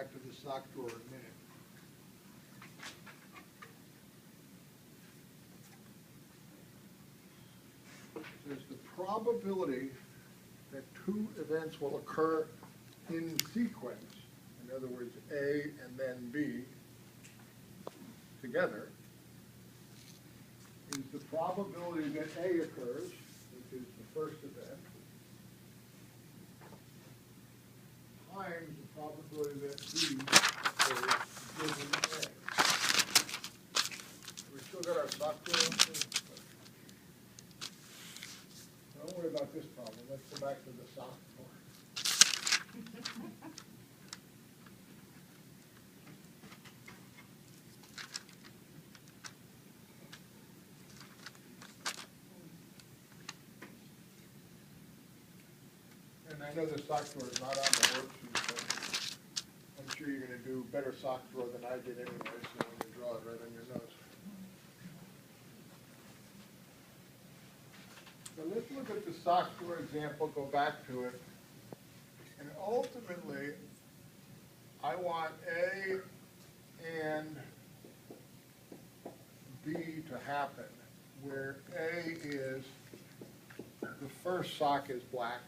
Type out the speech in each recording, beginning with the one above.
back to the sock drawer in a minute. There's the probability that two events will occur in sequence, in other words, A and then B together, is the probability that A occurs, which is the first event, times the probability that B occurs given A. We still got our sock drawer? Don't worry about this problem. Let's go back to the sock drawer. And I know the sock drawer is not on the worksheet, but I'm sure you're going to do better sock drawer than I did anyway, so when you draw it right on your notes. So let's look at the sock drawer example, go back to it. And ultimately, I want A and B to happen, where A is, the first sock is black.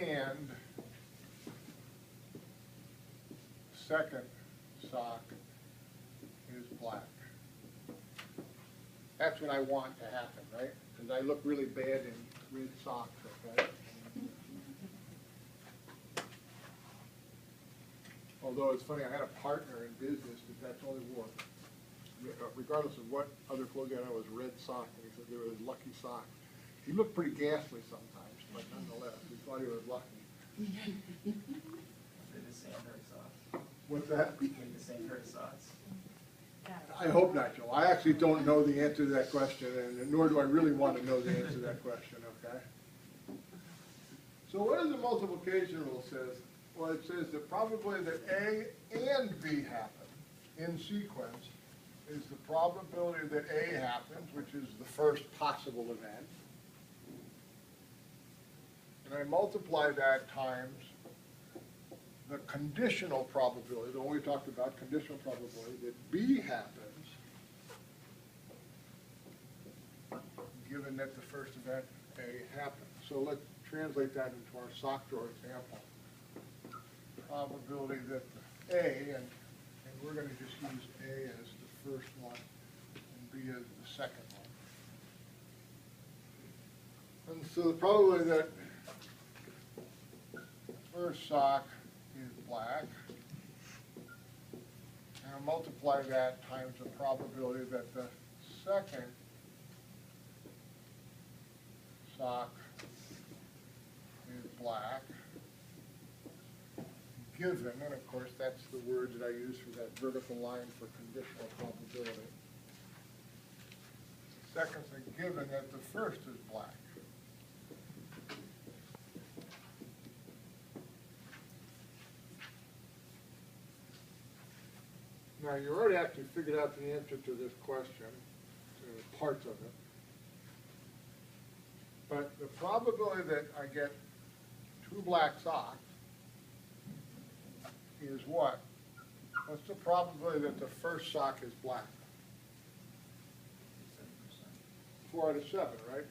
And second sock is black. That's what I want to happen, right? Because I look really bad in red socks, okay? Although it's funny, I had a partner in business that's only wore, regardless of what other clothes he had on, was red socks, and he said they were his lucky socks. He looked pretty ghastly sometimes, but nonetheless, he thought he was lucky. They're the same hurt socks. What's that? They're the same hurt socks. I hope not, Joe. I actually don't know the answer to that question, and nor do I really want to know the answer to that question, okay? So what does the multiplication rule says? Well, it says the probability that A and B happen in sequence is the probability that A happens, which is the first possible event. And I multiply that times the conditional probability, the one we talked about, conditional probability, that B happens, given that the first event A happens. So let's translate that into our sock drawer example. Probability that the A, and we're going to just use A as the first one, and B as the second one. And so the probability that the first sock is black, and I multiply that times the probability that the second sock is black, given, and of course that's the word that I use for that vertical line for conditional probability. The second thing, given that the first is black. Now, you already actually figured out the answer to this question, parts of it. But the probability that I get two black socks is what? What's the probability that the first sock is black? 4 out of 7, right?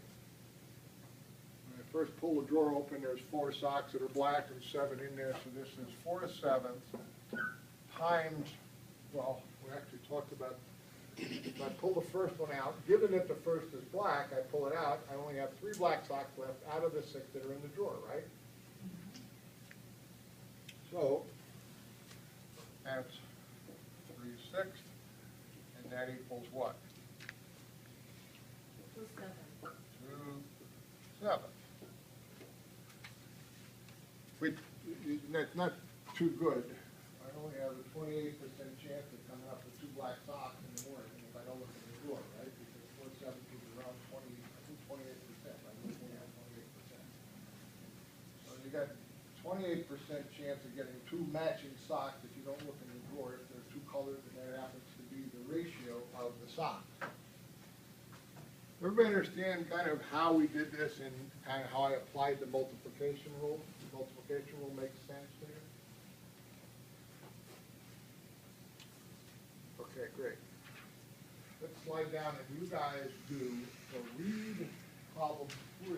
When I first pull the drawer open, there's 4 socks that are black and 7 in there, so this is 4/7 times, well, we actually talked about, if I pull the first one out, given that the first is black, I pull it out, I only have 3 black socks left out of the 6 that are in the drawer, right? So, that's 3/6, and that equals what? 2/7. Which, that's not too good. I only have a 28% chance of coming up with 2 black socks in the morning if I don't look in the drawer, right? Because 4/7 is around 20, I think 28%, right? 28%. So you got 28% chance of getting 2 matching socks if you don't look in the drawer. If there's 2 colors, and that happens to be the ratio of the socks. Everybody understand kind of how we did this and kind of how I applied the multiplication rule? The multiplication rule makes sense to you? Okay, great. Let's slide down and you guys do, so read problem 3.